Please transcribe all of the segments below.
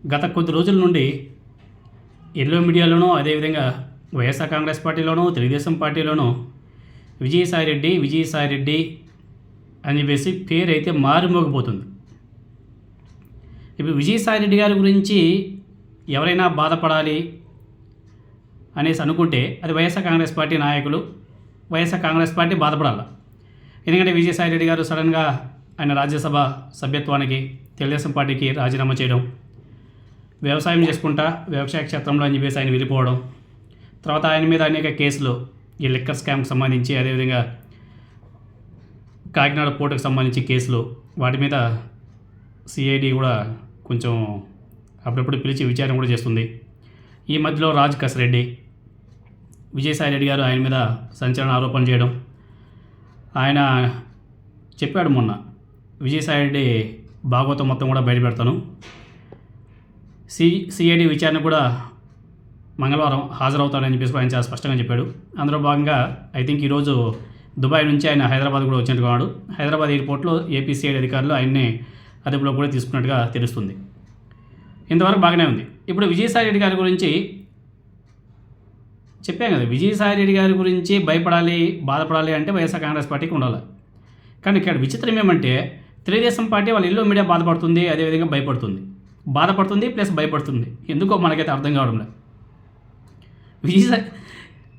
గత కొద్ది రోజుల నుండి ఎల్లో మీడియాలోనూ అదేవిధంగా వైఎస్ఆర్ కాంగ్రెస్ పార్టీలోనూ తెలుగుదేశం పార్టీలోనూ విజయసాయిరెడ్డి అని చెప్పేసి పేరు అయితే మారుమోగిపోతుంది. ఇప్పుడు విజయసాయిరెడ్డి గారి గురించి ఎవరైనా బాధపడాలి అనేసి అనుకుంటే అది వైఎస్ఆర్ కాంగ్రెస్ పార్టీ నాయకులు, వైఎస్ఆర్ కాంగ్రెస్ పార్టీ బాధపడాలి. ఎందుకంటే విజయసాయిరెడ్డి గారు సడన్గా ఆయన రాజ్యసభ సభ్యత్వానికి తెలుగుదేశం పార్టీకి రాజీనామా చేయడం, వ్యవసాయం చేసుకుంటా వ్యవసాయ క్షేత్రంలో అని చెప్పేసి ఆయన వెళ్ళిపోవడం, తర్వాత ఆయన మీద అనేక కేసులు ఈ లిక్కర్ స్కామ్కి సంబంధించి అదేవిధంగా కాకినాడ పోర్టుకు సంబంధించి కేసులు, వాటి మీద సిఐడి కూడా కొంచెం అప్పుడప్పుడు పిలిచి విచారణ కూడా చేస్తుంది. ఈ మధ్యలో రాజ్ కసిరెడ్డి విజయసాయిరెడ్డి గారు ఆయన మీద సంచలన ఆరోపణలు చేయడం, ఆయన చెప్పాడు మొన్న విజయసాయిరెడ్డి భాగవతం మొత్తం కూడా బయటపెడతాను, సిఐడి విచారణ కూడా మంగళవారం హాజరవుతాడని చెప్పేసి ఆయన చాలా స్పష్టంగా చెప్పాడు. అందులో భాగంగా ఐ థింక్ ఈరోజు దుబాయ్ నుంచి ఆయన హైదరాబాద్ కూడా వచ్చినట్టున్నాడు. హైదరాబాద్ ఎయిర్పోర్ట్లో ఏపీ సిఐడి అధికారులు ఆయన్ని అదుపులో కూడా తీసుకున్నట్టుగా తెలుస్తుంది. ఇంతవరకు బాగానే ఉంది. ఇప్పుడు విజయసాయిరెడ్డి గారి గురించి చెప్పాం కదా, విజయసాయిరెడ్డి గారి గురించి భయపడాలి బాధపడాలి అంటే వైఎస్ఆర్ కాంగ్రెస్ పార్టీకి ఉండాలి. కానీ ఇక్కడ విచిత్రం ఏమంటే తెలుగుదేశం పార్టీ వాళ్ళ ఇల్లు మీడియా బాధపడుతుంది, అదేవిధంగా బాధపడుతుంది ప్లస్ భయపడుతుంది. ఎందుకో మనకైతే అర్థం కావడం లేదు.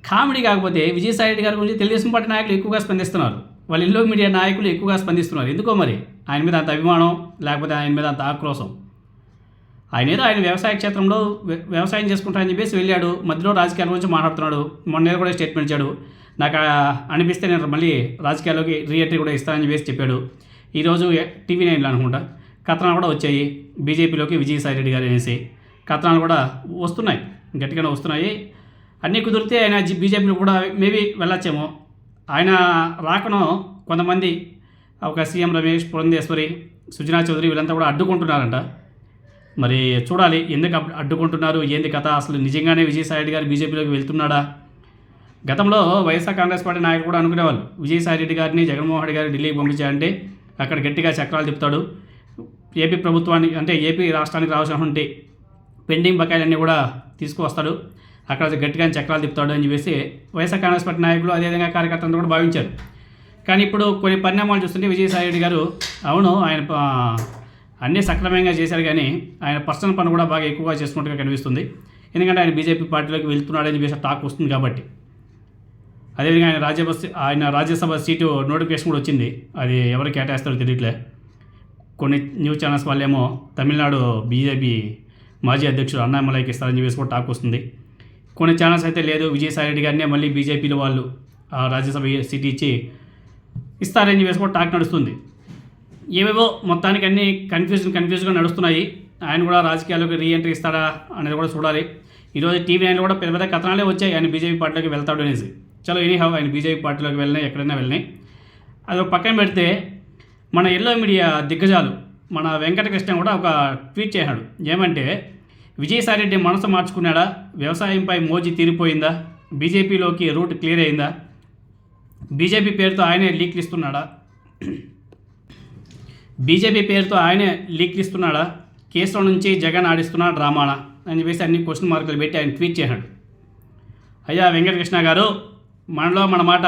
కామెడీ కాకపోతే విజయసాయిరెడ్డి గారి గురించి తెలుగుదేశం పార్టీ నాయకులు ఎక్కువగా స్పందిస్తున్నారు, వాళ్ళ ఇల్లు మీడియా నాయకులు ఎక్కువగా స్పందిస్తున్నారు. ఎందుకో మరి ఆయన మీద అంత అభిమానం లేకపోతే ఆయన మీద అంత ఆక్రోశం. ఆయన వ్యవసాయ క్షేత్రంలో వ్యవసాయం చేసుకుంటారని చెప్పేసి వెళ్ళాడు, మధ్యలో రాజకీయాల గురించి మాట్లాడుతున్నాడు. మొన్న కూడా స్టేట్మెంట్ ఇచ్చాడు, నాకు అనిపిస్తే నేను మళ్ళీ రాజకీయాల్లోకి రీఎంట్రీ కూడా ఇస్తానని చెప్పేసి చెప్పాడు. ఈరోజు టీవీ 9లో అనుకుంటా కథనాలు కూడా వచ్చాయి, బీజేపీలోకి విజయసాయిరెడ్డి గారు అనేసి కథనాలు కూడా వస్తున్నాయి, గట్టిగానే వస్తున్నాయి. అన్నీ కుదిరితే ఆయన బీజేపీలో కూడా మేబీ వెళ్ళొచ్చేమో. ఆయన రాకను కొంతమంది ఒక సీఎం రమేష్, పురంధేశ్వరి, సుజనా చౌదరి వీళ్ళంతా కూడా అడ్డుకుంటున్నారంట. మరి చూడాలి ఎందుకు అడ్డుకుంటున్నారు, ఏంది కథ, అసలు నిజంగానే విజయసాయిరెడ్డి గారు బీజేపీలోకి వెళ్తున్నాడా? గతంలో వైఎస్ఆర్ కాంగ్రెస్ పార్టీ నాయకులు కూడా అనుకునేవాళ్ళు విజయసాయిరెడ్డి గారిని జగన్మోహన్ రెడ్డి గారు ఢిల్లీకి పంపించారంటే అక్కడ గట్టిగా చక్రాలు తిప్పుతాడు, ఏపీ ప్రభుత్వానికి అంటే ఏపీ రాష్ట్రానికి రావాల్సినటువంటి పెండింగ్ బకాయిలన్నీ కూడా తీసుకువస్తాడు, అక్కడ గట్టిగా చక్రాలు తిప్పుతాడు అని చెప్పేసి వైఎస్ఆర్ కాంగ్రెస్ పార్టీ నాయకులు అదేవిధంగా కార్యకర్తలు కూడా భావించారు. కానీ ఇప్పుడు కొన్ని పరిణామాలు చూస్తుంటే విజయసాయిరెడ్డి గారు అవును ఆయన అన్నీ సక్రమంగా చేశారు, కానీ ఆయన పర్సనల్ పని కూడా బాగా ఎక్కువగా చేసుకున్నట్టుగా కనిపిస్తుంది. ఎందుకంటే ఆయన బీజేపీ పార్టీలోకి వెళ్తున్నాడని చెప్పేసి టాక్ వస్తుంది కాబట్టి. అదేవిధంగా ఆయన రాజ్యసభ సీటు నోటిఫికేషన్ కూడా వచ్చింది, అది ఎవరు కేటాయిస్తారో తెలియట్లే. కొన్ని న్యూస్ ఛానల్స్ వాళ్ళేమో తమిళనాడు బీజేపీ మాజీ అధ్యక్షుడు అన్నామలైకి ఇస్తారని చెప్పేసి కూడా టాక్ వస్తుంది. కొన్ని ఛానల్స్ అయితే లేదు విజయసాయిరెడ్డి గారినే మళ్ళీ బీజేపీలో వాళ్ళు ఆ రాజ్యసభ సీట్ ఇచ్చి ఇస్తారని చెప్పేసి కూడా టాక్ నడుస్తుంది. ఏవేవో మొత్తానికి అన్నీ కన్ఫ్యూజ్గా నడుస్తున్నాయి. ఆయన కూడా రాజకీయాల్లోకి రీఎంట్రీ ఇస్తాడా అనేది కూడా చూడాలి. ఈరోజు టీవీ 9లో కూడా పెద్ద పెద్ద కథనాలే వచ్చాయి ఆయన బీజేపీ పార్టీలోకి వెళ్తాడు అనేసి. చలో ఎనీహౌ ఆయన బీజేపీ పార్టీలోకి వెళ్ళినాయి, ఎక్కడైనా వెళ్ళినాయి. అది పక్కన పెడితే మన ఎల్లో మీడియా దిగ్గజాలు మన వెంకటకృష్ణ కూడా ఒక ట్వీట్ చేశాడు. ఏమంటే విజయసాయిరెడ్డి మనసు మార్చుకున్నాడా, వ్యవసాయంపై మోజీ తీరిపోయిందా, బీజేపీలోకి రూట్ క్లియర్ అయిందా, బీజేపీ పేరుతో ఆయనే లీక్లు ఇస్తున్నాడా, కేసుల నుంచి జగన్ ఆడిస్తున్నాడు డ్రామానా అని చెప్పేసి అన్ని క్వశ్చన్ మార్కులు పెట్టి ఆయన ట్వీట్ చేశాడు. అయ్యా వెంకటకృష్ణ గారు, మనలో మన మాట,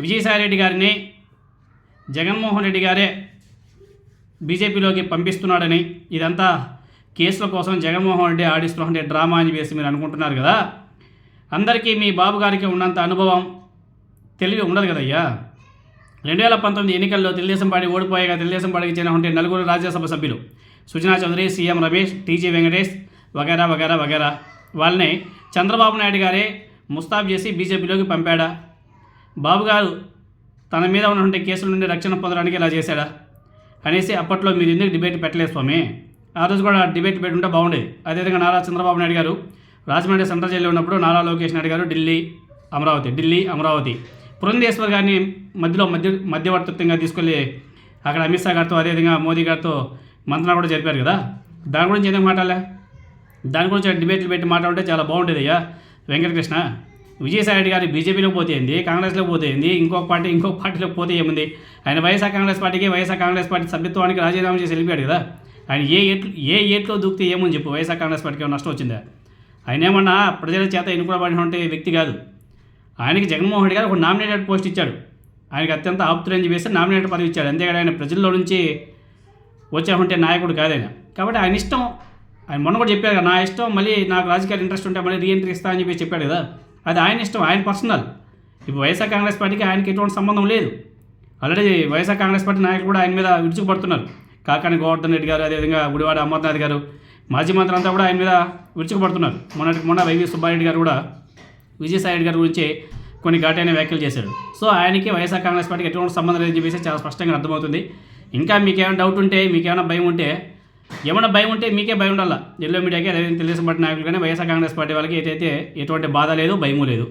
విజయసాయిరెడ్డి గారిని జగన్మోహన్ రెడ్డి గారే బీజేపీలోకి పంపిస్తున్నాడని, ఇదంతా కేసుల కోసం జగన్మోహన్ రెడ్డి ఆడిస్తున్నటువంటి డ్రామా అని చెప్పేసి మీరు అనుకుంటున్నారు కదా. అందరికీ మీ బాబు గారికి ఉన్నంత అనుభవం తెలివి ఉండదు కదయ్యా. 2019 ఎన్నికల్లో తెలుగుదేశం పార్టీ ఓడిపోయాక తెలుగుదేశం పార్టీకి చెందినటువంటి 4 రాజ్యసభ సభ్యులు సుజనా చౌదరి, సీఎం రమేష్, టీజీ వెంకటేష్ వగేరా వాళ్ళని చంద్రబాబు నాయుడు గారే ముస్తాబ్ చేసి బీజేపీలోకి పంపాడా? బాబుగారు తన మీద ఉన్నటువంటి కేసుల నుండి రక్షణ పొందడానికి ఇలా చేశాడా అనేసి అప్పట్లో మీరు ఎందుకు డిబేట్ పెట్టలేదు స్వామి? ఆ రోజు కూడా డిబేట్ పెట్టుంటే బాగుండేది. అదేవిధంగా నారా చంద్రబాబు నాయుడు గారు రాజమండ్రి సెంట్రల్ జైల్లో ఉన్నప్పుడు నారా లోకేష్ నాయుడు గారు ఢిల్లీ అమరావతి పురంధేశ్వర్ గారిని మధ్యవర్తిత్వంగా తీసుకెళ్ళి అక్కడ అమిత్ షా గారితో అదేవిధంగా మోదీ గారితో మంత్రాలు కూడా జరిపారు కదా. దాని గురించి ఎందుకు మాట్లాడలే? దాని గురించి డిబేట్లు పెట్టి మాట్లాడితే చాలా బాగుండేది అయ్యా వెంకటకృష్ణ. విజయసాయిరెడ్డి గారు బీజేపీలోకి పోతే ఏంది, కాంగ్రెస్లోకి పోతే ఏంది, ఇంకొక పార్టీలోకి పోతే ఏముంది? ఆయన వైఎస్ఆర్ కాంగ్రెస్ పార్టీ సభ్యత్వానికి రాజీనామా చేసి వెళ్ళిపోయాడు కదా. ఆయన ఏ ఏట్లో దూకితే ఏమని చెప్పు, వైఎస్ఆర్ కాంగ్రెస్ పార్టీకి ఏమైనా నష్టం వచ్చిందా? ఆయన ఏమన్నా ప్రజల చేత ఎన్నుకోబడినటువంటి వ్యక్తి కాదు. ఆయనకి జగన్మోహన్ రెడ్డి గారు ఒక నామినేటెడ్ పోస్ట్ ఇచ్చాడు. ఆయనకి అత్యంత ఆప్తులని చెప్పేసి నామినేటెడ్ పదవి ఇచ్చాడు. అంతేగాని ఆయన ప్రజల్లో నుంచి వచ్చామంటే నాయకుడు కాదైనా. కాబట్టి ఆయన ఇష్టం. ఆయన మొన్న కూడా చెప్పారు కదా, నా ఇష్టం, మళ్ళీ నాకు రాజకీయాలు ఇంట్రెస్ట్ ఉంటే మళ్ళీ రీఎంట్రీ ఇస్తా అని చెప్పేసి చెప్పాడు కదా. అది ఆయన ఇష్టం, ఆయన పర్సనల్. ఇప్పుడు వైఎస్ఆర్ కాంగ్రెస్ పార్టీకి ఆయనకి ఎటువంటి సంబంధం లేదు. ఆల్రెడీ వైఎస్ఆర్ కాంగ్రెస్ పార్టీ నాయకులు కూడా ఆయన మీద విరుచుకుపడుతున్నారు. కాకాని గోవర్ధన్ రెడ్డి గారు, అదేవిధంగా గుడివాడ అమర్నాథ్ గారు, మాజీ మంత్రులు అంతా కూడా ఆయన మీద విరుచుకుపడుతున్నారు. మొన్న వైవి సుబ్బారెడ్డి గారు కూడా విజయసాయి రెడ్డి గారి గురించి కొన్ని ఘాటైన వ్యాఖ్యలు చేశారు. సో ఆయనకి వైఎస్ఆర్ కాంగ్రెస్ పార్టీకి ఎటువంటి సంబంధం లేదని చెప్పేసి చాలా స్పష్టంగా అర్థమవుతుంది. ఇంకా మీకేమైనా డౌట్ ఉంటే, మీకేమైనా భయం ఉంటే, ఏమైనా భయం ఉంటే మీకే భయం ఉండాలా. ఎల్లో మీడియాకి, అదేవిధంగా తెలుగుదేశం పార్టీ నాయకులు కానీ వైఎస్ఆర్ కాంగ్రెస్ పార్టీ వాళ్ళకి ఎటువంటి బాధ లేదు, భయము లేదు.